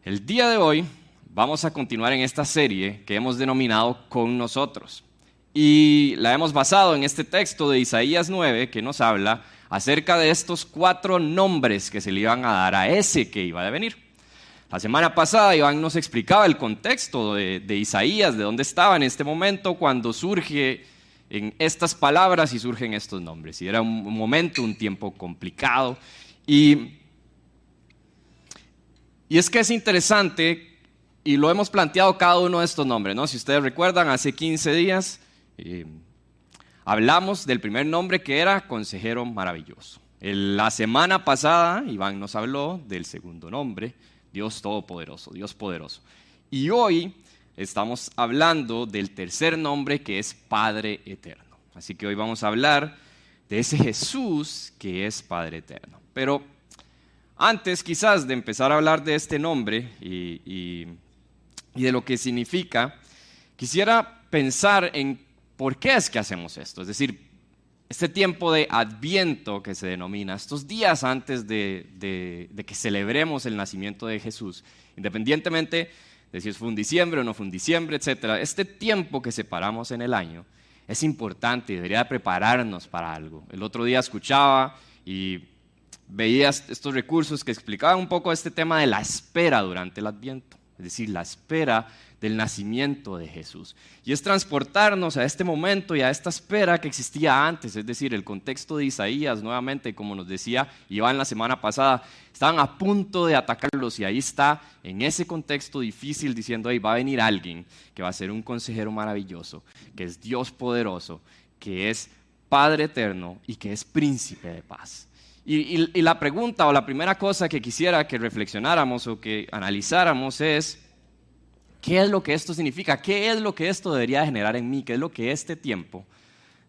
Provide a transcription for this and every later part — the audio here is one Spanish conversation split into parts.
El día de hoy vamos a continuar en esta serie que hemos denominado Con Nosotros. Y la hemos basado en este texto de Isaías 9 que nos habla acerca de estos 4 nombres que se le iban a dar a ese que iba a venir. La semana pasada Iván nos explicaba el contexto de Isaías, de dónde estaba en este momento cuando surge en estas palabras y surgen estos nombres. Y era un momento, un tiempo complicado. Y es que es interesante, y lo hemos planteado cada uno de estos nombres, ¿no? Si ustedes recuerdan, hace 15 días hablamos del primer nombre que era Consejero Maravilloso. La semana pasada Iván nos habló del segundo nombre, Dios Todopoderoso, Dios Poderoso. Y hoy estamos hablando del tercer nombre que es Padre Eterno. Así que hoy vamos a hablar de ese Jesús que es Padre Eterno. Pero antes quizás de empezar a hablar de este nombre y de lo que significa, quisiera pensar en por qué es que hacemos esto. Es decir, este tiempo de Adviento que se denomina, estos días antes de que celebremos el nacimiento de Jesús, independientemente de si fue un diciembre o no fue un diciembre, etc. Este tiempo que separamos en el año es importante y debería prepararnos para algo. El otro día escuchaba y veía estos recursos que explicaban un poco este tema de la espera durante el Adviento, es decir, la espera del nacimiento de Jesús. Y es transportarnos a este momento y a esta espera que existía antes, es decir, el contexto de Isaías, nuevamente, como nos decía Iván la semana pasada, estaban a punto de atacarlos y ahí está, en ese contexto difícil, diciendo, va a venir alguien que va a ser un consejero maravilloso, que es Dios poderoso, que es Padre eterno y que es príncipe de paz. Y la pregunta o la primera cosa que quisiera que reflexionáramos o que analizáramos es, ¿qué es lo que esto significa? ¿Qué es lo que esto debería generar en mí? ¿Qué es lo que este tiempo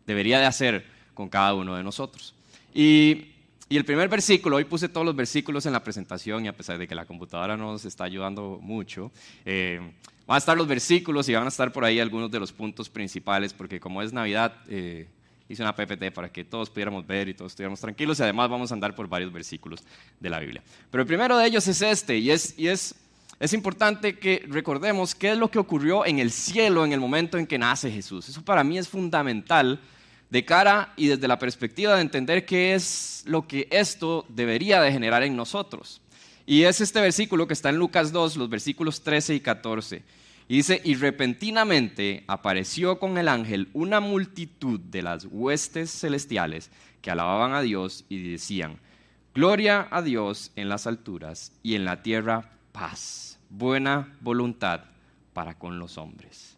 debería de hacer con cada uno de nosotros? Y el primer versículo, hoy puse todos los versículos en la presentación y a pesar de que la computadora nos está ayudando mucho, van a estar los versículos y van a estar por ahí algunos de los puntos principales, porque como es Navidad, hice una PPT para que todos pudiéramos ver y todos estuviéramos tranquilos y además vamos a andar por varios versículos de la Biblia. Pero el primero de ellos es este y es importante que recordemos qué es lo que ocurrió en el cielo en el momento en que nace Jesús. Eso para mí es fundamental de cara y desde la perspectiva de entender qué es lo que esto debería de generar en nosotros. Y es este versículo que está en Lucas 2, los versículos 13 y 14. Y dice, y repentinamente apareció con el ángel una multitud de las huestes celestiales que alababan a Dios y decían, gloria a Dios en las alturas y en la tierra paz, buena voluntad para con los hombres.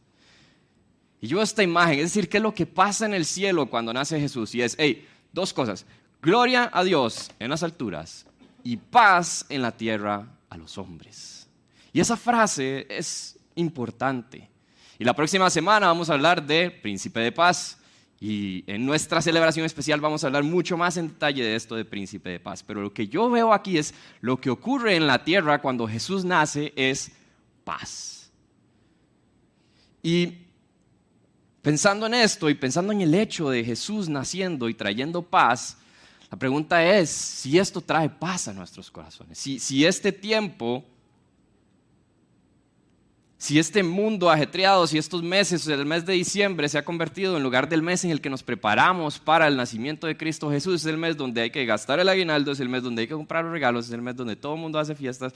Y yo esta imagen, es decir, ¿qué es lo que pasa en el cielo cuando nace Jesús? Y es, dos cosas, gloria a Dios en las alturas y paz en la tierra a los hombres. Y esa frase es importante. Y la próxima semana vamos a hablar de Príncipe de Paz. Y en nuestra celebración especial vamos a hablar mucho más en detalle de esto de Príncipe de Paz. Pero lo que yo veo aquí es lo que ocurre en la tierra cuando Jesús nace es paz. Y pensando en esto y pensando en el hecho de Jesús naciendo y trayendo paz, la pregunta es si esto trae paz a nuestros corazones. Si este tiempo, si este mundo ajetreado, si estos meses, el mes de diciembre se ha convertido en lugar del mes en el que nos preparamos para el nacimiento de Cristo Jesús, es el mes donde hay que gastar el aguinaldo, es el mes donde hay que comprar los regalos, es el mes donde todo el mundo hace fiestas,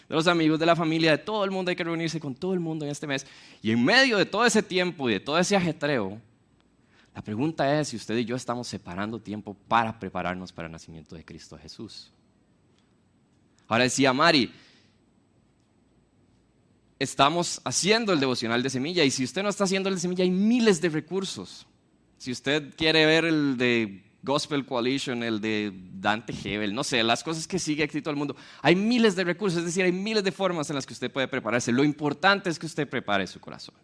de los amigos, de la familia, de todo el mundo hay que reunirse con todo el mundo en este mes. Y en medio de todo ese tiempo y de todo ese ajetreo, la pregunta es si usted y yo estamos separando tiempo para prepararnos para el nacimiento de Cristo Jesús. Ahora decía Mari, estamos haciendo el devocional de Semilla y si usted no está haciendo el de Semilla hay miles de recursos. Si usted quiere ver el de Gospel Coalition, el de Dante Hebel, no sé, las cosas que sigue aquí todo el mundo, hay miles de recursos, es decir, hay miles de formas en las que usted puede prepararse. Lo importante es que usted prepare su corazón.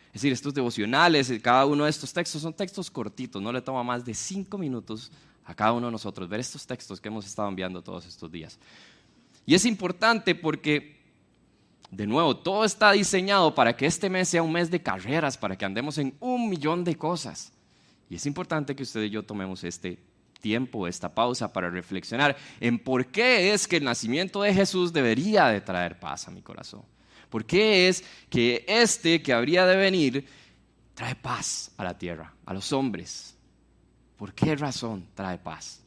Es decir, estos devocionales, cada uno de estos textos son textos cortitos, no le toma más de 5 minutos a cada uno de nosotros ver estos textos que hemos estado enviando todos estos días. Y es importante porque de nuevo, todo está diseñado para que este mes sea un mes de carreras, para que andemos en 1 millón de cosas. Y es importante que usted y yo tomemos este tiempo, esta pausa para reflexionar en por qué es que el nacimiento de Jesús debería de traer paz a mi corazón. ¿Por qué es que que habría de venir trae paz a la tierra, a los hombres? ¿Por qué razón trae paz?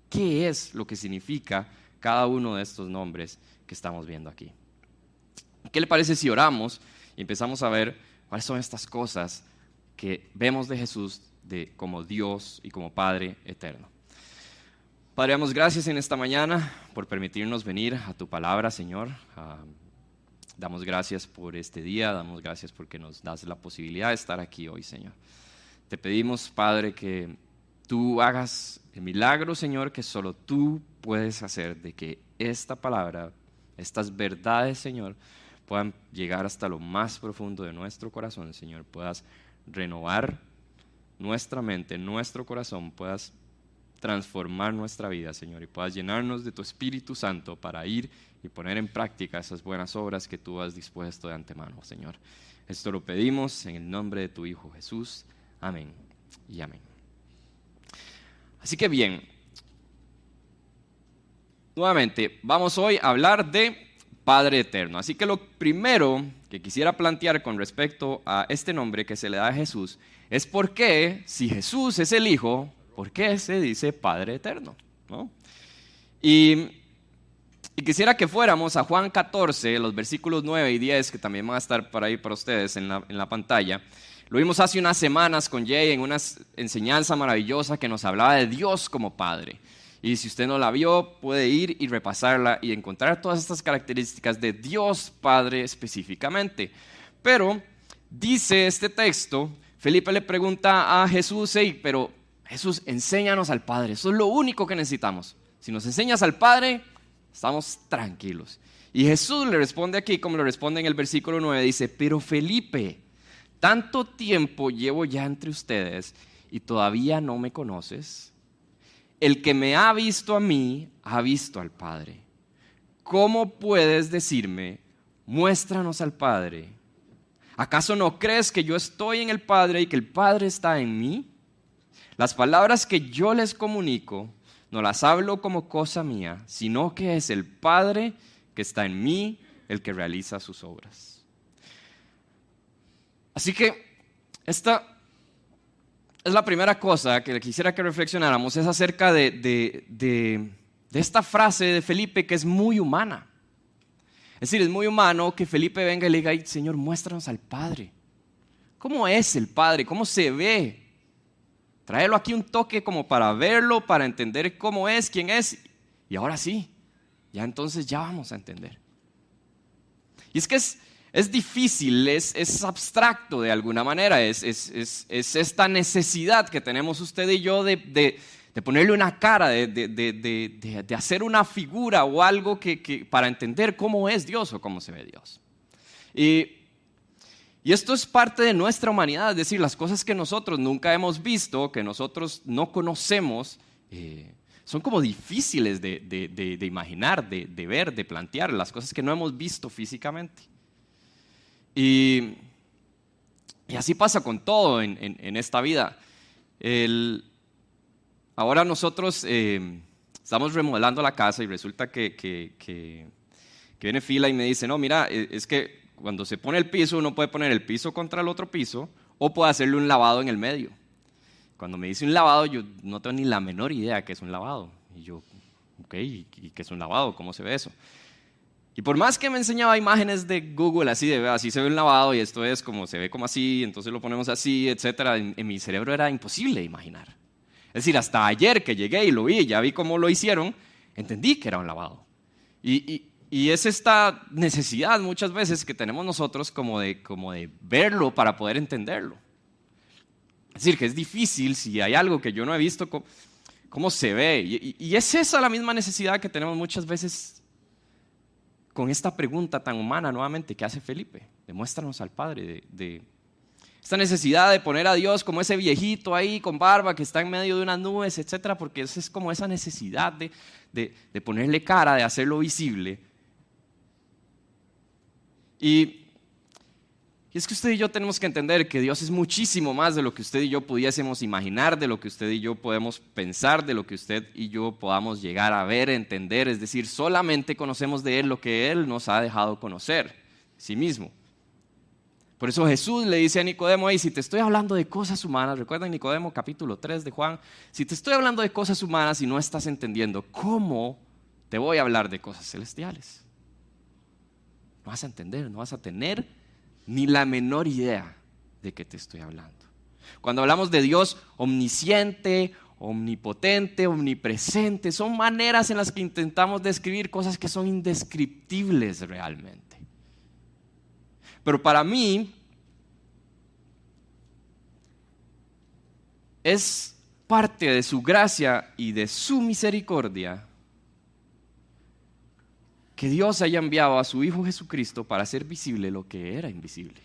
¿Qué es lo que significa cada uno de estos nombres que estamos viendo aquí? ¿Qué le parece si oramos y empezamos a ver cuáles son estas cosas que vemos de Jesús como Dios y como Padre eterno? Padre, damos gracias en esta mañana por permitirnos venir a tu palabra, Señor. Damos gracias por este día, damos gracias porque nos das la posibilidad de estar aquí hoy, Señor. Te pedimos, Padre, que tú hagas el milagro, Señor, que solo tú puedes hacer, de que esta palabra, estas verdades, Señor, puedan llegar hasta lo más profundo de nuestro corazón, Señor. Puedas renovar nuestra mente, nuestro corazón, puedas transformar nuestra vida, Señor, y puedas llenarnos de tu Espíritu Santo para ir y poner en práctica esas buenas obras que tú has dispuesto de antemano, Señor. Esto lo pedimos en el nombre de tu Hijo Jesús. Amén y amén. Así que bien, nuevamente vamos hoy a hablar de Padre Eterno. Así que lo primero que quisiera plantear con respecto a este nombre que se le da a Jesús es por qué, si Jesús es el Hijo, ¿por qué se dice Padre Eterno? ¿No? Y quisiera que fuéramos a Juan 14, los versículos 9 y 10, que también van a estar por ahí para ustedes en la pantalla. Lo vimos hace unas semanas con Jay en una enseñanza maravillosa que nos hablaba de Dios como Padre. Y si usted no la vio, puede ir y repasarla y encontrar todas estas características de Dios Padre específicamente. Pero dice este texto, Felipe le pregunta a Jesús, hey, pero Jesús, enséñanos al Padre, eso es lo único que necesitamos. Si nos enseñas al Padre, estamos tranquilos. Y Jesús le responde aquí, como le responde en el versículo 9, dice, pero Felipe, tanto tiempo llevo ya entre ustedes y todavía no me conoces. El que me ha visto a mí, ha visto al Padre. ¿Cómo puedes decirme, muéstranos al Padre? ¿Acaso no crees que yo estoy en el Padre y que el Padre está en mí? Las palabras que yo les comunico no las hablo como cosa mía, sino que es el Padre que está en mí el que realiza sus obras. Así que esta es la primera cosa que quisiera que reflexionáramos, es acerca de esta frase de Felipe que es muy humana. Es decir, es muy humano que Felipe venga y le diga, ay, Señor, muéstranos al Padre. ¿Cómo es el Padre? ¿Cómo se ve? Tráelo aquí un toque como para verlo, para entender cómo es, quién es. Y ahora sí, ya entonces ya vamos a entender. Y es que es difícil, es abstracto de alguna manera, es esta necesidad que tenemos usted y yo de ponerle una cara, de hacer una figura o algo para entender cómo es Dios o cómo se ve Dios. Y esto es parte de nuestra humanidad, es decir, las cosas que nosotros nunca hemos visto, que nosotros no conocemos, son como difíciles de imaginar, de ver, de plantear, las cosas que no hemos visto físicamente. Y así pasa con todo en esta vida. Ahora nosotros estamos remodelando la casa y resulta que viene fila y me dice, no, mira, es que cuando se pone el piso, uno puede poner el piso contra el otro piso o puede hacerle un lavado en el medio. Cuando me dice un lavado, yo no tengo ni la menor idea qué es un lavado. Y yo, ok, ¿y qué es un lavado? ¿Cómo se ve eso? Y por más que me enseñaba imágenes de Google, así se ve un lavado y esto es como se ve como así, entonces lo ponemos así, etcétera, en mi cerebro era imposible imaginar. Es decir, hasta ayer que llegué y lo vi, ya vi cómo lo hicieron, entendí que era un lavado. Y es esta necesidad muchas veces que tenemos nosotros como de verlo para poder entenderlo. Es decir, que es difícil si hay algo que yo no he visto, cómo se ve. Y es esa la misma necesidad que tenemos muchas veces con esta pregunta tan humana nuevamente que hace Felipe. Demuéstranos al Padre, de esta necesidad de poner a Dios como ese viejito ahí con barba que está en medio de unas nubes, etcétera, porque es como esa necesidad de ponerle cara, de hacerlo visible. Y Y es que usted y yo tenemos que entender que Dios es muchísimo más de lo que usted y yo pudiésemos imaginar, de lo que usted y yo podemos pensar, de lo que usted y yo podamos llegar a ver, entender. Es decir, solamente conocemos de Él lo que Él nos ha dejado conocer, sí mismo. Por eso Jesús le dice a Nicodemo, si te estoy hablando de cosas humanas, recuerden Nicodemo capítulo 3 de Juan, si te estoy hablando de cosas humanas y no estás entendiendo, ¿cómo te voy a hablar de cosas celestiales? No vas a entender, no vas a tener ni la menor idea de qué te estoy hablando. Cuando hablamos de Dios omnisciente, omnipotente, omnipresente, son maneras en las que intentamos describir cosas que son indescriptibles realmente. Pero para mí es parte de su gracia y de su misericordia que Dios haya enviado a su Hijo Jesucristo para hacer visible lo que era invisible.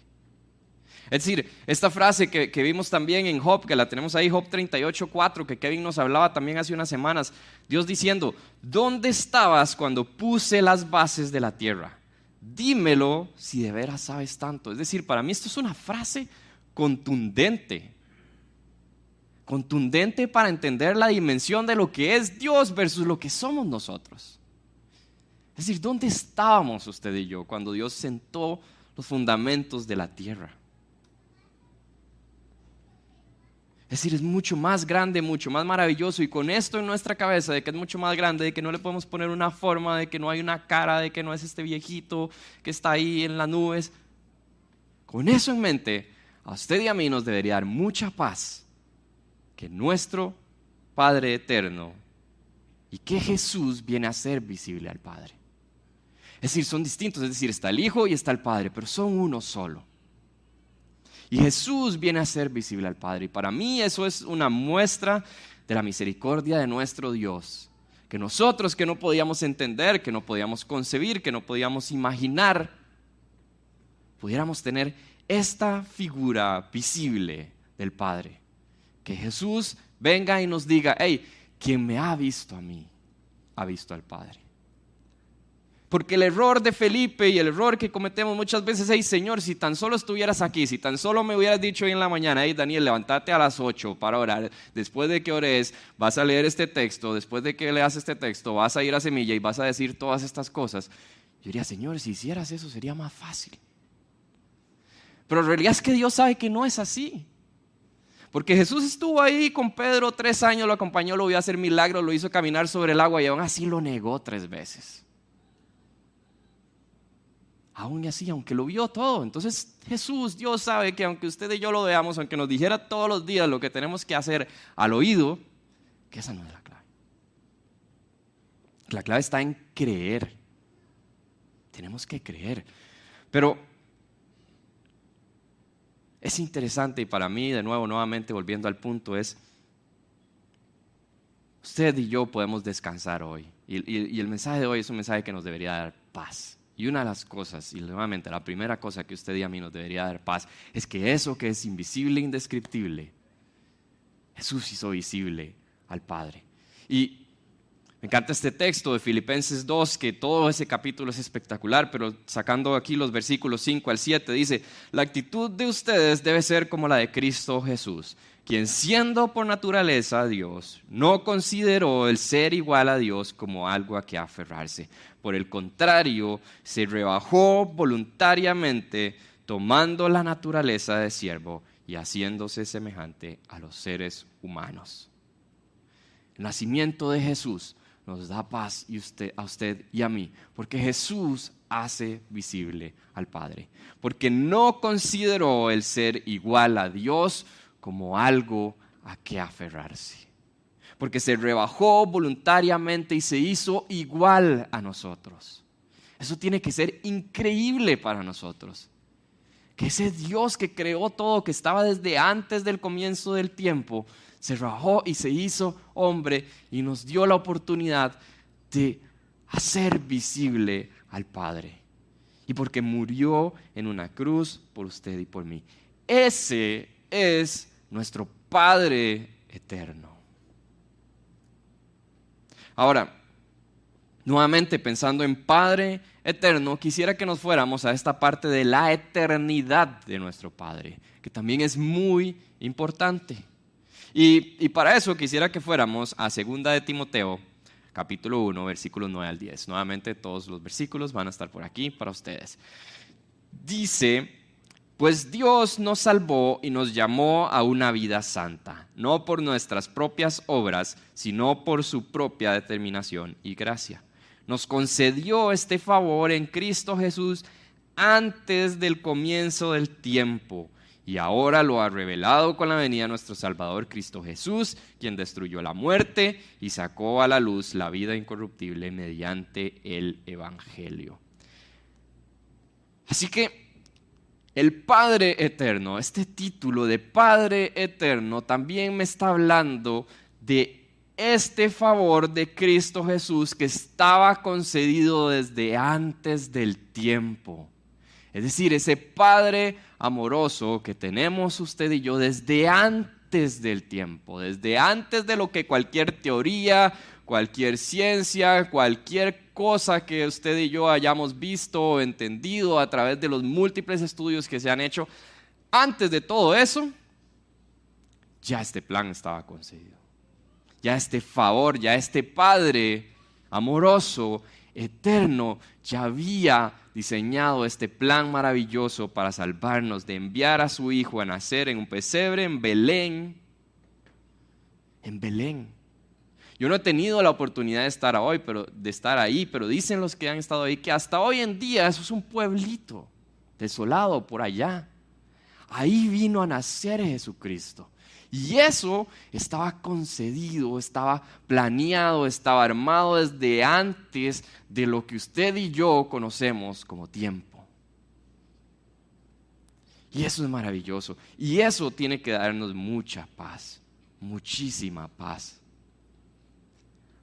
Es decir, esta frase que vimos también en Job, que la tenemos ahí, Job 38:4, que Kevin nos hablaba también hace unas semanas, Dios diciendo, ¿dónde estabas cuando puse las bases de la tierra? Dímelo si de veras sabes tanto. Es decir, para mí esto es una frase contundente para entender la dimensión de lo que es Dios versus lo que somos nosotros. Es decir, ¿dónde estábamos usted y yo cuando Dios sentó los fundamentos de la tierra? Es decir, es mucho más grande, mucho más maravilloso, y con esto en nuestra cabeza de que es mucho más grande, de que no le podemos poner una forma, de que no hay una cara, de que no es este viejito que está ahí en las nubes, con eso en mente, a usted y a mí nos debería dar mucha paz que nuestro Padre eterno y que Jesús viene a ser visible al Padre. Es decir, son distintos, es decir, está el Hijo y está el Padre, pero son uno solo. Y Jesús viene a ser visible al Padre. Y para mí eso es una muestra de la misericordia de nuestro Dios. Que nosotros que no podíamos entender, que no podíamos concebir, que no podíamos imaginar, pudiéramos tener esta figura visible del Padre. Que Jesús venga y nos diga, quien me ha visto a mí, ha visto al Padre. Porque el error de Felipe y el error que cometemos muchas veces, Señor, si tan solo estuvieras aquí, si tan solo me hubieras dicho hoy en la mañana, Daniel, levántate a las 8 para orar, después de que ores, vas a leer este texto, después de que leas este texto, vas a ir a Semilla y vas a decir todas estas cosas. Yo diría, Señor, si hicieras eso sería más fácil. Pero en realidad es que Dios sabe que no es así. Porque Jesús estuvo ahí con Pedro 3 años, lo acompañó, lo vio hacer milagros, lo hizo caminar sobre el agua y aún así lo negó 3 veces. Aún así, aunque lo vio todo. Entonces Jesús, Dios sabe que aunque usted y yo lo veamos, aunque nos dijera todos los días lo que tenemos que hacer al oído, que esa no es la clave. La clave está en creer. Tenemos que creer. Pero es interesante y para mí, de nuevo, nuevamente volviendo al punto, es usted y yo podemos descansar hoy. Y el mensaje de hoy es un mensaje que nos debería dar paz. Y una de las cosas, y nuevamente la primera cosa que usted y a mí nos debería dar paz, es que eso que es invisible e indescriptible, Jesús hizo visible al Padre. Y me encanta este texto de Filipenses 2, que todo ese capítulo es espectacular, pero sacando aquí los versículos 5 al 7, dice, la actitud de ustedes debe ser como la de Cristo Jesús, quien siendo por naturaleza Dios, no consideró el ser igual a Dios como algo a que aferrarse. Por el contrario, se rebajó voluntariamente, tomando la naturaleza de siervo y haciéndose semejante a los seres humanos. El nacimiento de Jesús nos da paz a usted y a mí, porque Jesús hace visible al Padre, porque no consideró el ser igual a Dios como algo a que aferrarse, porque se rebajó voluntariamente y se hizo igual a nosotros. Eso tiene que ser increíble para nosotros, que ese Dios que creó todo, que estaba desde antes del comienzo del tiempo, se rebajó y se hizo hombre y nos dio la oportunidad de hacer visible al Padre. Y porque murió en una cruz por usted y por mí. Ese es nuestro Padre eterno. Ahora, nuevamente pensando en Padre eterno, quisiera que nos fuéramos a esta parte de la eternidad de nuestro Padre, que también es muy importante. Y para eso quisiera que fuéramos a 2 de Timoteo, capítulo 1, versículos 9 al 10. Nuevamente todos los versículos van a estar por aquí para ustedes. Dice: pues Dios nos salvó y nos llamó a una vida santa, no por nuestras propias obras, sino por su propia determinación y gracia. Nos concedió este favor en Cristo Jesús antes del comienzo del tiempo, y ahora lo ha revelado con la venida de nuestro Salvador Cristo Jesús, quien destruyó la muerte y sacó a la luz la vida incorruptible mediante el Evangelio. Así que el Padre Eterno, este título de Padre Eterno, también me está hablando de este favor de Cristo Jesús que estaba concedido desde antes del tiempo. Es decir, ese Padre amoroso que tenemos usted y yo desde antes del tiempo, desde antes de lo que cualquier teoría, cualquier ciencia, cualquier cosa que usted y yo hayamos visto o entendido a través de los múltiples estudios que se han hecho, antes de todo eso, ya este plan estaba concedido. Ya este favor, ya este Padre amoroso, eterno, ya había diseñado este plan maravilloso para salvarnos, de enviar a su Hijo a nacer en un pesebre en Belén. En Belén. Yo no he tenido la oportunidad de estar ahí, pero dicen los que han estado ahí que hasta hoy en día eso es un pueblito desolado por allá. Ahí vino a nacer Jesucristo. Y eso estaba concedido, estaba planeado, estaba armado desde antes de lo que usted y yo conocemos como tiempo. Y eso es maravilloso. Y eso tiene que darnos mucha paz, muchísima paz.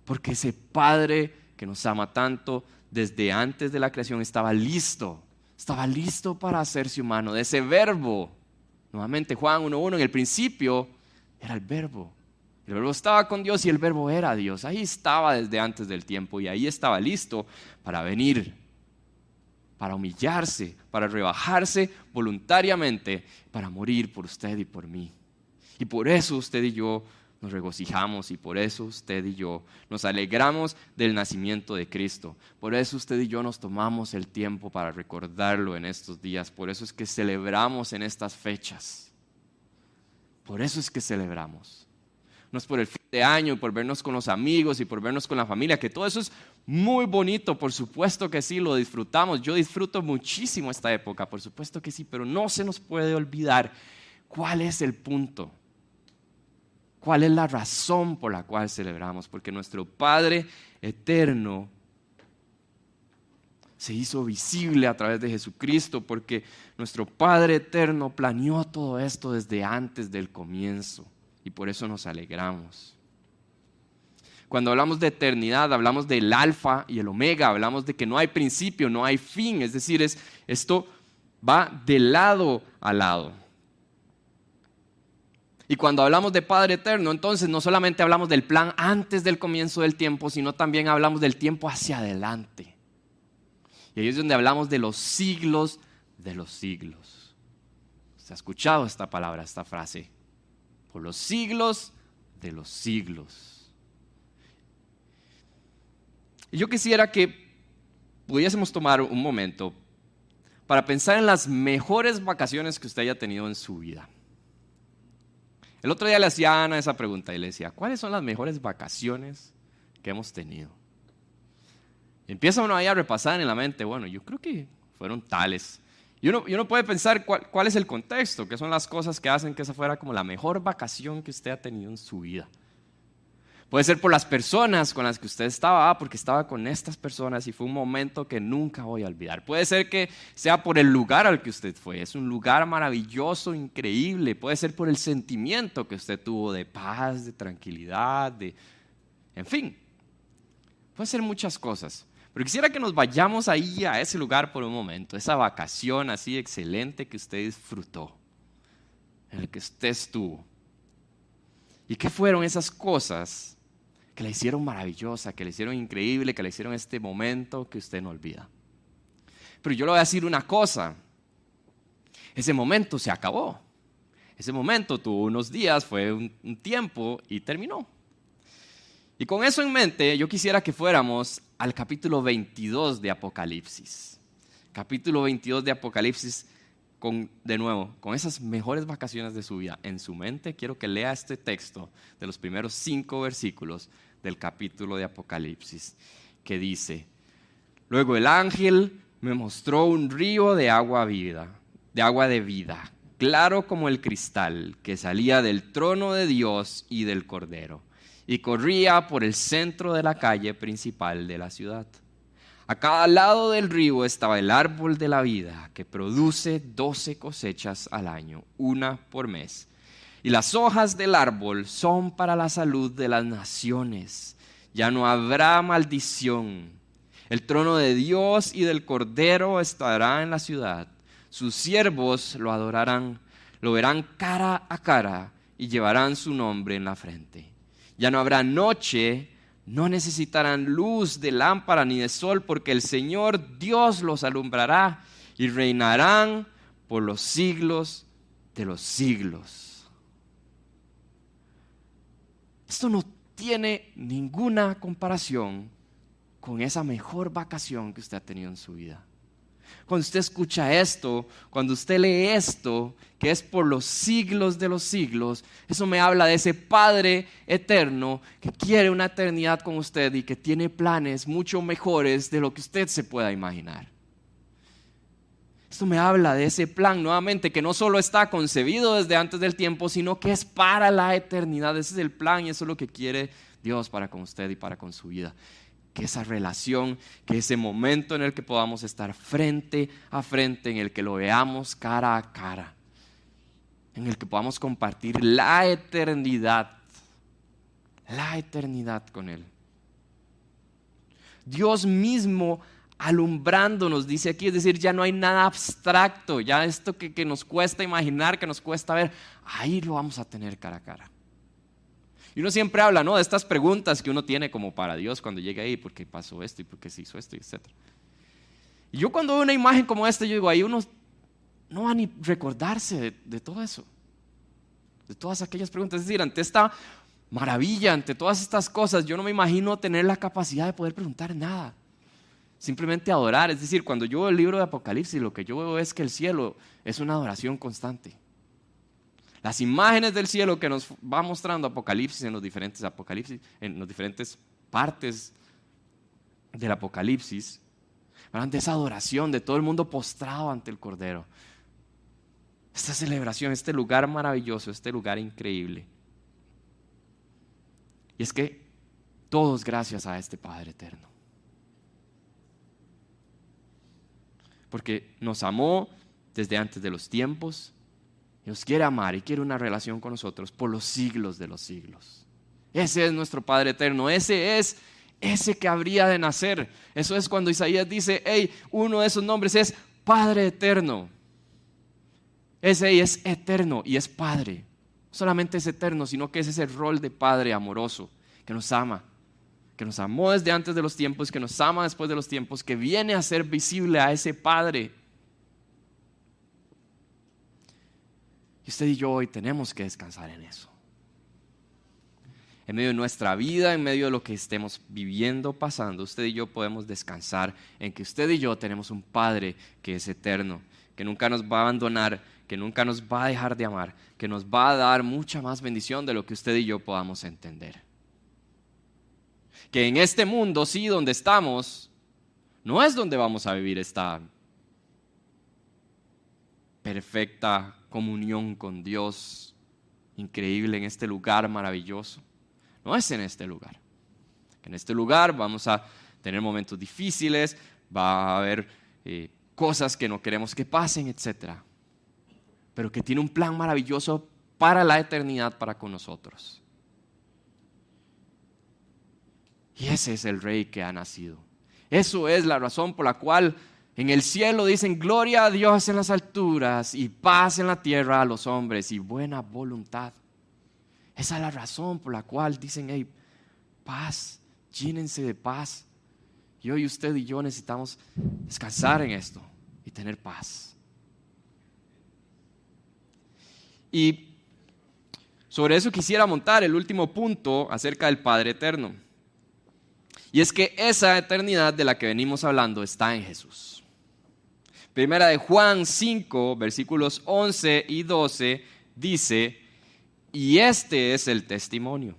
Porque ese Padre que nos ama tanto, desde antes de la creación estaba listo para hacerse humano. De ese verbo, nuevamente Juan 1:1, en el principio era el verbo. El verbo estaba con Dios y el verbo era Dios. Ahí estaba desde antes del tiempo y ahí estaba listo para venir, para humillarse, para rebajarse voluntariamente, para morir por usted y por mí. Y por eso usted y yo nos regocijamos, y por eso usted y yo nos alegramos del nacimiento de Cristo. Por eso usted y yo nos tomamos el tiempo para recordarlo en estos días. Por eso es que celebramos en estas fechas. Por eso es que celebramos. No es por el fin de año, por vernos con los amigos y por vernos con la familia, que todo eso es muy bonito, por supuesto que sí, lo disfrutamos. Yo disfruto muchísimo esta época, por supuesto que sí, pero no se nos puede olvidar cuál es el punto. ¿Cuál es la razón por la cual celebramos? Porque nuestro Padre eterno se hizo visible a través de Jesucristo, porque nuestro Padre eterno planeó todo esto desde antes del comienzo y por eso nos alegramos. Cuando hablamos de eternidad, hablamos del alfa y el omega, hablamos de que no hay principio, no hay fin, es decir, esto va de lado a lado. Y cuando hablamos de Padre eterno, entonces no solamente hablamos del plan antes del comienzo del tiempo, sino también hablamos del tiempo hacia adelante. Y ahí es donde hablamos de los siglos de los siglos. ¿Se ha escuchado esta palabra, esta frase? Por los siglos de los siglos. Y yo quisiera que pudiésemos tomar un momento para pensar en las mejores vacaciones que usted haya tenido en su vida. El otro día le hacía a Ana esa pregunta y le decía: ¿cuáles son las mejores vacaciones que hemos tenido? Y empieza uno ahí a repasar en la mente, bueno, yo creo que fueron tales. Y uno puede pensar cuál es el contexto, qué son las cosas que hacen que esa fuera como la mejor vacación que usted ha tenido en su vida. Puede ser por las personas con las que usted estaba, porque estaba con estas personas y fue un momento que nunca voy a olvidar. Puede ser que sea por el lugar al que usted fue, es un lugar maravilloso, increíble. Puede ser por el sentimiento que usted tuvo de paz, de tranquilidad, en fin. Puede ser muchas cosas. Pero quisiera que nos vayamos ahí a ese lugar por un momento, esa vacación así excelente que usted disfrutó, en el que usted estuvo. ¿Y qué fueron esas cosas que la hicieron maravillosa, que la hicieron increíble, que la hicieron este momento que usted no olvida? Pero yo le voy a decir una cosa, ese momento se acabó. Ese momento tuvo unos días, fue un tiempo y terminó. Y con eso en mente, yo quisiera que fuéramos al capítulo 22 de Apocalipsis. Capítulo 22 de Apocalipsis, de nuevo, con esas mejores vacaciones de su vida en su mente, quiero que lea este texto de los primeros 5 versículos del capítulo de Apocalipsis, que dice: luego el ángel me mostró un río de agua de vida, claro como el cristal, que salía del trono de Dios y del Cordero, y corría por el centro de la calle principal de la ciudad. A cada lado del río estaba el árbol de la vida, que produce 12 cosechas al año, una por mes. Y las hojas del árbol son para la salud de las naciones. Ya no habrá maldición. El trono de Dios y del Cordero estará en la ciudad. Sus siervos lo adorarán, lo verán cara a cara y llevarán su nombre en la frente. Ya no habrá noche, no necesitarán luz de lámpara ni de sol, porque el Señor Dios los alumbrará y reinarán por los siglos de los siglos. Esto no tiene ninguna comparación con esa mejor vacación que usted ha tenido en su vida. Cuando usted escucha esto, cuando usted lee esto, que es por los siglos de los siglos, eso me habla de ese Padre eterno que quiere una eternidad con usted y que tiene planes mucho mejores de lo que usted se pueda imaginar. Esto me habla de ese plan nuevamente que no solo está concebido desde antes del tiempo, sino que es para la eternidad. Ese es el plan y eso es lo que quiere Dios para con usted y para con su vida. Que esa relación, que ese momento en el que podamos estar frente a frente, en el que lo veamos cara a cara, en el que podamos compartir la eternidad con Él. Dios mismo alumbrándonos, dice aquí, es decir, ya no hay nada abstracto, ya esto que nos cuesta imaginar, que nos cuesta ver, ahí lo vamos a tener cara a cara. Y uno siempre habla, ¿no?, de estas preguntas que uno tiene como para Dios cuando llega ahí, ¿por qué pasó esto y por qué se hizo esto, etc.? Y yo cuando veo una imagen como esta, yo digo, ahí uno no va ni recordarse de todo eso, de todas aquellas preguntas. Es decir, ante esta maravilla, ante todas estas cosas, yo no me imagino tener la capacidad de poder preguntar nada, simplemente adorar. Es decir, cuando yo veo el libro de Apocalipsis, lo que yo veo es que el cielo es una adoración constante. Las imágenes del cielo que nos va mostrando Apocalipsis en los diferentes partes del Apocalipsis, hablan de esa adoración, de todo el mundo postrado ante el Cordero. Esta celebración, este lugar maravilloso, este lugar increíble. Y es que todos gracias a este Padre eterno. Porque nos amó desde antes de los tiempos. Nos quiere amar y quiere una relación con nosotros por los siglos de los siglos. Ese es nuestro Padre eterno. Ese es ese que habría de nacer. Eso es cuando Isaías dice, hey, uno de esos nombres es Padre eterno. Ese es eterno y es Padre. No solamente es eterno, sino que es ese rol de Padre amoroso que nos ama, que nos amó desde antes de los tiempos, que nos ama después de los tiempos, que viene a ser visible a ese Padre. Y usted y yo hoy tenemos que descansar en eso. En medio de nuestra vida, en medio de lo que estemos viviendo, pasando, usted y yo podemos descansar en que usted y yo tenemos un Padre que es eterno, que nunca nos va a abandonar, que nunca nos va a dejar de amar, que nos va a dar mucha más bendición de lo que usted y yo podamos entender. Que en este mundo, sí, donde estamos, no es donde vamos a vivir esta perfecta comunión con Dios, increíble en este lugar maravilloso. No es en este lugar. En este lugar vamos a tener momentos difíciles, va a haber cosas que no queremos que pasen, etc. Pero que tiene un plan maravilloso para la eternidad para con nosotros. Y ese es el Rey que ha nacido. Eso es la razón por la cual en el cielo dicen gloria a Dios en las alturas y paz en la tierra a los hombres y buena voluntad. Esa es la razón por la cual dicen, hey, paz, llénense de paz. Y hoy usted y yo necesitamos descansar en esto, y tener paz. Y sobre eso quisiera montar el último punto acerca del Padre Eterno. Y es que esa eternidad de la que venimos hablando está en Jesús. Primera de Juan 5, versículos 11 y 12, dice: y este es el testimonio,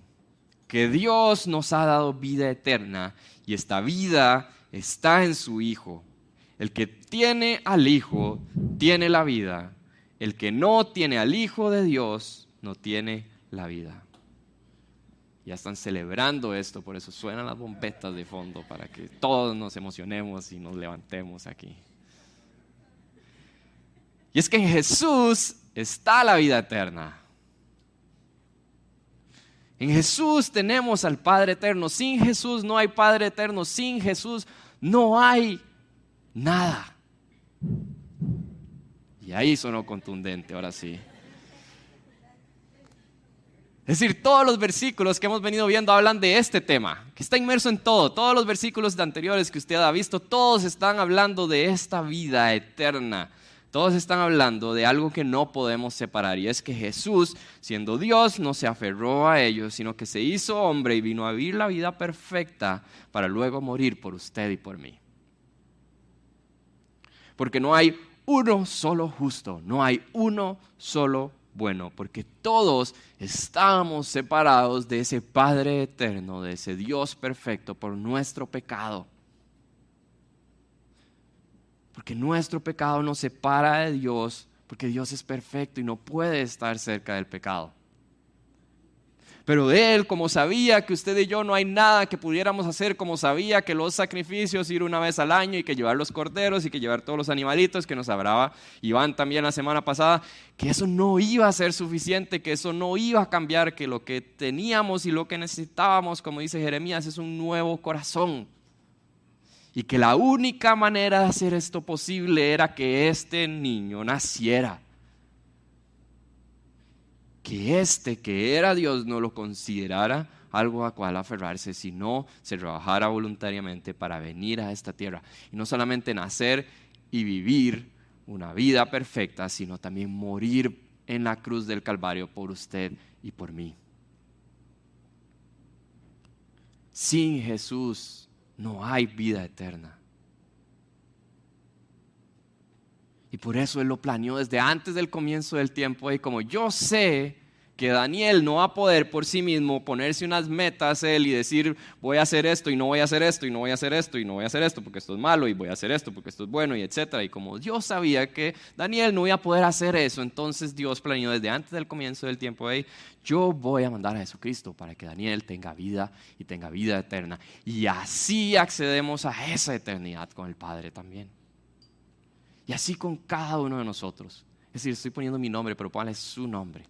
que Dios nos ha dado vida eterna, y esta vida está en su Hijo. El que tiene al Hijo, tiene la vida. El que no tiene al Hijo de Dios, no tiene la vida. Ya están celebrando esto, por eso suenan las bombetas de fondo, para que todos nos emocionemos y nos levantemos aquí. Y es que en Jesús está la vida eterna. En Jesús tenemos al Padre Eterno. Sin Jesús no hay Padre Eterno. Sin Jesús no hay nada. Y ahí sonó contundente, ahora sí. Es decir, todos los versículos que hemos venido viendo hablan de este tema, que está inmerso en todo. Todos los versículos anteriores que usted ha visto, todos están hablando de esta vida eterna. Todos están hablando de algo que no podemos separar, y es que Jesús, siendo Dios, no se aferró a ellos, sino que se hizo hombre y vino a vivir la vida perfecta para luego morir por usted y por mí. Porque no hay uno solo justo, no hay uno solo bueno, porque todos estamos separados de ese Padre eterno, de ese Dios perfecto por nuestro pecado. Porque nuestro pecado nos separa de Dios, porque Dios es perfecto y no puede estar cerca del pecado. Pero Él, como sabía que usted y yo no hay nada que pudiéramos hacer, como sabía que los sacrificios, ir una vez al año y que llevar los corderos y que llevar todos los animalitos que nos hablaba Iván también la semana pasada, que eso no iba a ser suficiente, que eso no iba a cambiar, que lo que teníamos y lo que necesitábamos, como dice Jeremías, es un nuevo corazón. Y que la única manera de hacer esto posible era que este niño naciera. Que este que era Dios no lo considerara algo a cual aferrarse, sino se rebajara voluntariamente para venir a esta tierra. Y no solamente nacer y vivir una vida perfecta, sino también morir en la cruz del Calvario por usted y por mí. Sin Jesús no hay vida eterna. Y por eso Él lo planeó desde antes del comienzo del tiempo. Y como yo sé que Daniel no va a poder por sí mismo ponerse unas metas él y decir voy a hacer esto y no voy a hacer esto y no voy a hacer esto y no voy a hacer esto porque esto es malo y voy a hacer esto porque esto es bueno y etcétera. Y como Dios sabía que Daniel no iba a poder hacer eso, entonces Dios planeó desde antes del comienzo del tiempo: yo voy a mandar a Jesucristo para que Daniel tenga vida y tenga vida eterna. Y así accedemos a esa eternidad con el Padre también. Y así con cada uno de nosotros. Es decir, estoy poniendo mi nombre, pero póngale su nombre.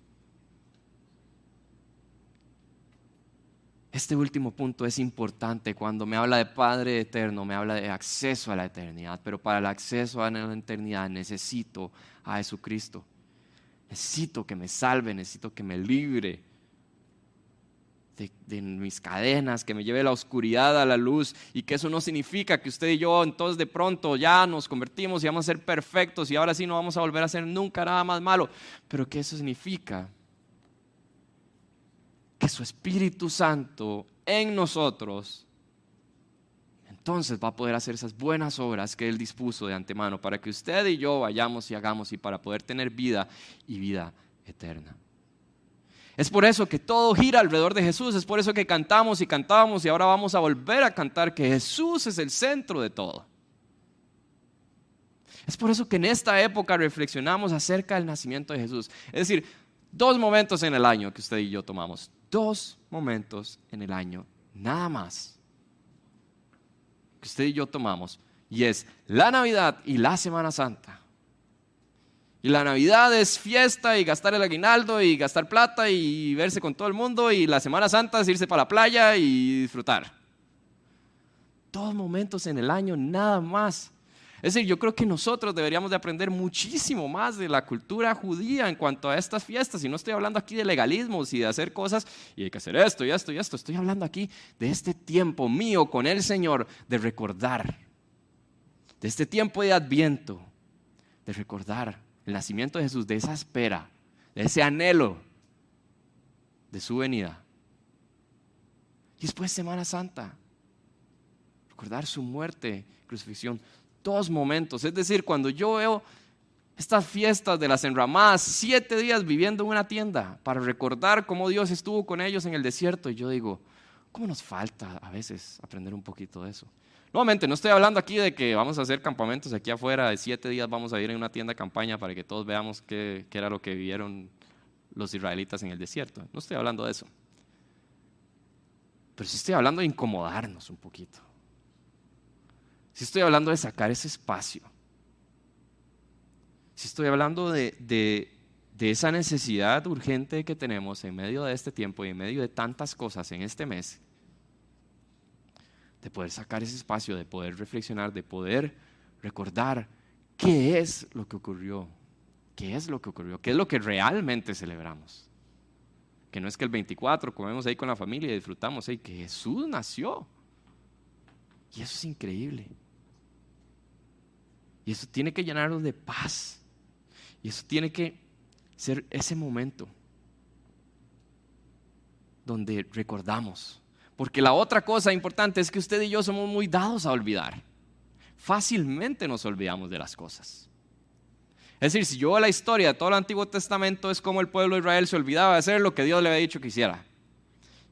Este último punto es importante. Cuando me habla de Padre eterno, me habla de acceso a la eternidad. Pero para el acceso a la eternidad necesito a Jesucristo. Necesito que me salve, necesito que me libre de mis cadenas, que me lleve la oscuridad a la luz. Y que eso no significa que usted y yo entonces de pronto ya nos convertimos y vamos a ser perfectos y ahora sí no vamos a volver a hacer nunca nada más malo. Pero que eso significa que su Espíritu Santo en nosotros entonces va a poder hacer esas buenas obras que Él dispuso de antemano para que usted y yo vayamos y hagamos y para poder tener vida y vida eterna. Es por eso que todo gira alrededor de Jesús, es por eso que cantamos y cantábamos y ahora vamos a volver a cantar que Jesús es el centro de todo. Es por eso que en esta época reflexionamos acerca del nacimiento de Jesús. Es decir, 2 momentos en el año que usted y yo tomamos. 2 momentos en el año, nada más, que usted y yo tomamos, y es la Navidad y la Semana Santa. Y la Navidad es fiesta y gastar el aguinaldo y gastar plata y verse con todo el mundo, y la Semana Santa es irse para la playa y disfrutar. 2 momentos en el año, nada más. Es decir, yo creo que nosotros deberíamos de aprender muchísimo más de la cultura judía en cuanto a estas fiestas. Y no estoy hablando aquí de legalismos y de hacer cosas y hay que hacer esto y esto y esto. Estoy hablando aquí de este tiempo mío con el Señor, de recordar, de este tiempo de Adviento, de recordar el nacimiento de Jesús, de esa espera, de ese anhelo de su venida. Y después Semana Santa, recordar su muerte, crucifixión, todos momentos. Es decir, cuando yo veo estas fiestas de las enramadas, 7 días viviendo en una tienda para recordar cómo Dios estuvo con ellos en el desierto, y yo digo, ¿cómo nos falta a veces aprender un poquito de eso? Nuevamente, no estoy hablando aquí de que vamos a hacer campamentos aquí afuera, de 7 días vamos a ir en una tienda de campaña para que todos veamos qué era lo que vivieron los israelitas en el desierto. No estoy hablando de eso. Pero sí estoy hablando de incomodarnos un poquito. Sí estoy hablando de sacar ese espacio. Sí estoy hablando de esa necesidad urgente que tenemos en medio de este tiempo y en medio de tantas cosas en este mes, de poder sacar ese espacio, de poder reflexionar, de poder recordar qué es lo que ocurrió, qué es lo que ocurrió, qué es lo que realmente celebramos. Que no es que el 24 comemos ahí con la familia y disfrutamos, que Jesús nació. Y eso es increíble. Y eso tiene que llenarnos de paz. Y eso tiene que ser ese momento donde recordamos. Porque la otra cosa importante es que usted y yo somos muy dados a olvidar. Fácilmente nos olvidamos de las cosas. Es decir, si yo veo la historia de todo el Antiguo Testamento, es como el pueblo de Israel se olvidaba de hacer lo que Dios le había dicho que hiciera.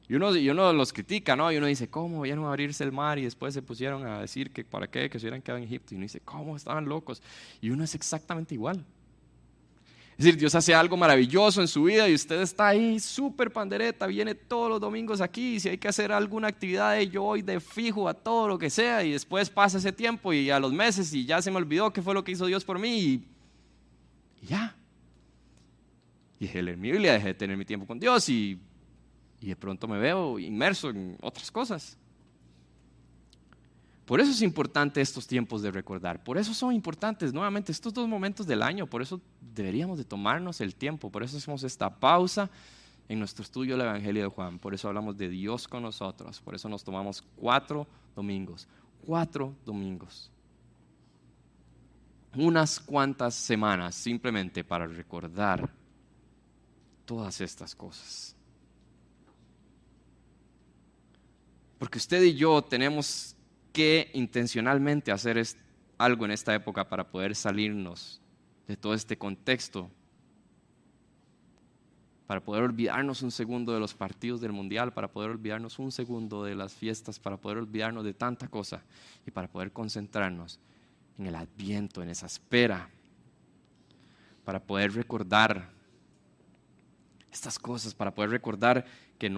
Y uno los critica, ¿no? Y uno dice, ¿cómo vieron abrirse el mar? Y después se pusieron a decir que para qué, que se hubieran quedado en Egipto. Y uno dice, ¿cómo estaban locos? Y uno es exactamente igual. Es decir, Dios hace algo maravilloso en su vida y usted está ahí súper pandereta, viene todos los domingos aquí, y si hay que hacer alguna actividad, yo voy de fijo a todo lo que sea, y después pasa ese tiempo y a los meses y ya se me olvidó qué fue lo que hizo Dios por mí y ya. Y dejé de leer mi Biblia, dejé de tener mi tiempo con Dios y de pronto me veo inmerso en otras cosas. Por eso es importante estos tiempos de recordar, por eso son importantes nuevamente estos 2 momentos del año, por eso deberíamos de tomarnos el tiempo, por eso hacemos esta pausa en nuestro estudio del Evangelio de Juan, por eso hablamos de Dios con nosotros, por eso nos tomamos 4 domingos, unas cuantas semanas simplemente para recordar todas estas cosas. Porque usted y yo tenemos que intencionalmente hacer algo en esta época para poder salirnos de todo este contexto, para poder olvidarnos un segundo de los partidos del mundial, para poder olvidarnos un segundo de las fiestas, para poder olvidarnos de tanta cosa y para poder concentrarnos en el adviento, en esa espera, para poder recordar estas cosas, para poder recordar que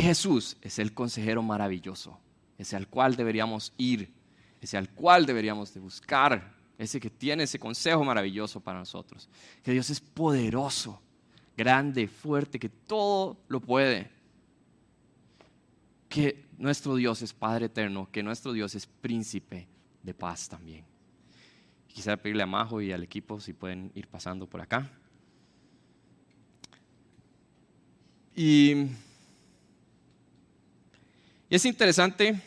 Jesús es el consejero maravilloso, ese al cual deberíamos ir, ese al cual deberíamos de buscar, ese que tiene ese consejo maravilloso para nosotros. Que Dios es poderoso, grande, fuerte, que todo lo puede. Que nuestro Dios es Padre eterno, que nuestro Dios es príncipe de paz también. Quisiera pedirle a Majo y al equipo si pueden ir pasando por acá. Y es interesante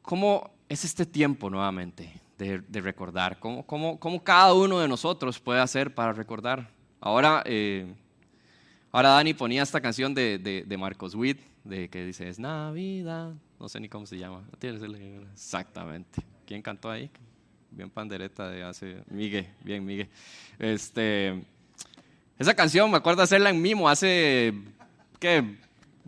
cómo es este tiempo nuevamente de recordar, cómo cada uno de nosotros puede hacer para recordar. Ahora Dani ponía esta canción de Marcos Witt, de que dice, es Navidad, no sé ni cómo se llama. Exactamente. ¿Quién cantó ahí? Bien pandereta de hace, Miguel. Esa canción me acuerdo hacerla en Mimo hace,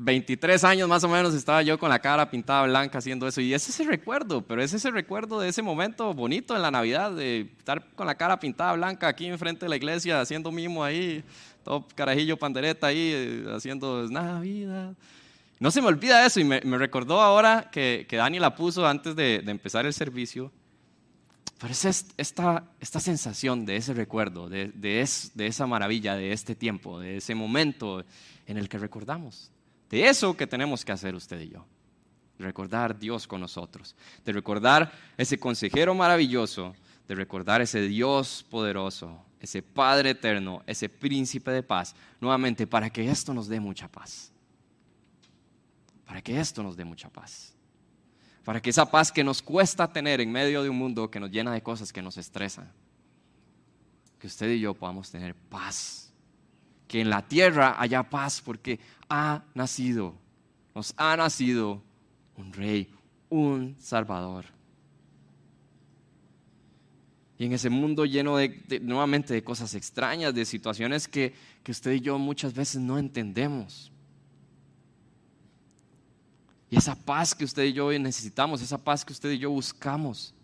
23 años más o menos estaba yo con la cara pintada blanca haciendo eso. Y es ese recuerdo, pero es ese recuerdo de ese momento bonito en la Navidad, de estar con la cara pintada blanca aquí enfrente de la iglesia haciendo Mimo ahí, todo carajillo pandereta ahí, haciendo Navidad. No se me olvida eso y me recordó ahora que Dani la puso antes de empezar el servicio. Pero es esta sensación de ese recuerdo, de esa maravilla, de este tiempo, de ese momento en el que recordamos. De eso que tenemos que hacer usted y yo. De recordar Dios con nosotros. De recordar ese consejero maravilloso. De recordar ese Dios poderoso. Ese Padre eterno. Ese príncipe de paz. Nuevamente, para que esto nos dé mucha paz. Para que esto nos dé mucha paz. para que esa paz que nos cuesta tener en medio de un mundo que nos llena de cosas que nos estresan, que usted y yo podamos tener paz, que en la tierra haya paz, porque nos ha nacido un rey, un salvador. Y en ese mundo lleno nuevamente de cosas extrañas, de situaciones que usted y yo muchas veces no entendemos. Y esa paz que usted y yo necesitamos, esa paz que usted y yo buscamos.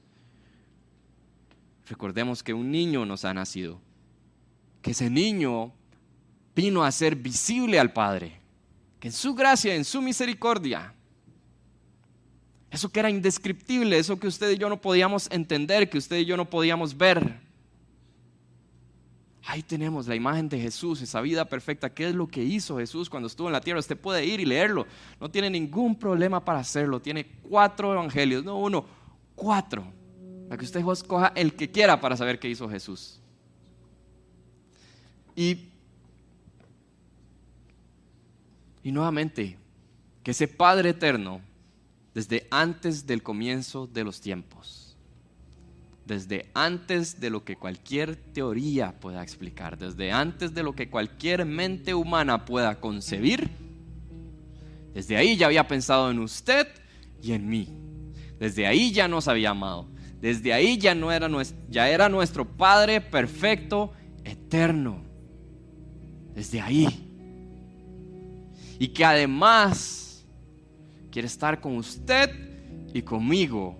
Recordemos que un niño nos ha nacido, que ese niño vino a ser visible al Padre, que en su gracia, en su misericordia, eso que era indescriptible, eso que usted y yo no podíamos entender, que usted y yo no podíamos ver, ahí tenemos la imagen de Jesús, esa vida perfecta. ¿Qué es lo que hizo Jesús cuando estuvo en la tierra? Usted puede ir y leerlo, no tiene ningún problema para hacerlo. Tiene 4 evangelios, no 1, 4, para que usted escoja el que quiera para saber qué hizo Jesús. Y nuevamente, que ese Padre eterno, desde antes del comienzo de los tiempos, desde antes de lo que cualquier teoría pueda explicar, desde antes de lo que cualquier mente humana pueda concebir, desde ahí ya había pensado en usted y en mí. Desde ahí ya nos había amado. Desde ahí ya era nuestro Padre perfecto, eterno. Desde ahí. Y que además quiere estar con usted y conmigo